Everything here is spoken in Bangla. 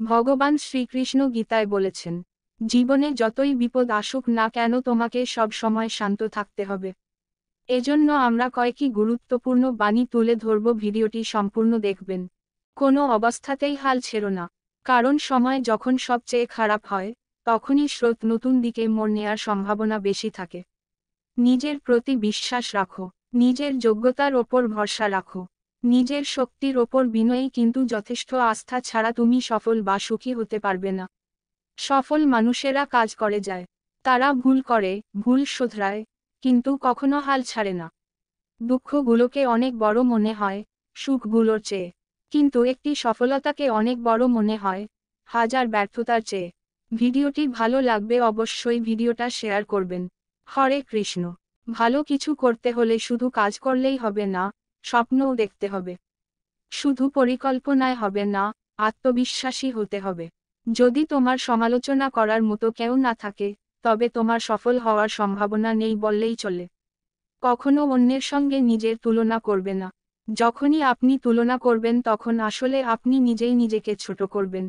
ভগবান শ্রীকৃষ্ণ গীতায় বলেছেন, জীবনে যতই বিপদ আসুক না কেন তোমাকে সব সময় শান্ত থাকতে হবে। এজন্য আমরা কয়েকটি গুরুত্বপূর্ণ বাণী তুলে ধরব, ভিডিওটি সম্পূর্ণ দেখবেন। কোনো অবস্থাতেই হাল ছেড়ো না, কারণ সময় যখন সবচেয়ে খারাপ হয় তখনই স্রোত নতুন দিকে মোড় নেয়ার সম্ভাবনা বেশি থাকে। নিজের প্রতি বিশ্বাস রাখো, নিজের যোগ্যতার ওপর ভরসা রাখো, নিজের শক্তির ওপর বিনয়ী কিন্তু যথেষ্ট আস্থা ছাড়া তুমি সফল বা সুখী হতে পারবে না। সফল মানুষেরা কাজ করে যায়, তারা ভুল করে, ভুল শোধরায়, কিন্তু কখনো হাল ছাড়ে না। দুঃখগুলোকে অনেক বড় মনে হয় সুখগুলোর চেয়ে, কিন্তু একটি সফলতাকে অনেক বড় মনে হয় হাজার ব্যর্থতার চেয়ে। ভিডিওটি ভালো লাগবে অবশ্যই ভিডিওটা শেয়ার করবেন। হরে কৃষ্ণ। ভালো কিছু করতে হলে শুধু কাজ করলেই হবে না, স্বপ্নও দেখতে হবে। শুধু পরিকল্পনায় হবে না, আত্মবিশ্বাসী হতে হবে। যদি তোমার সমালোচনা করার মতো কেউ না থাকে, তবে তোমার সফল হওয়ার সম্ভাবনা নেই বললেই চলে। কখনো অন্যের সঙ্গে নিজের তুলনা করবে না। যখনই আপনি তুলনা করবেন তখন আসলে আপনি নিজেই নিজেকে ছোট করবেন।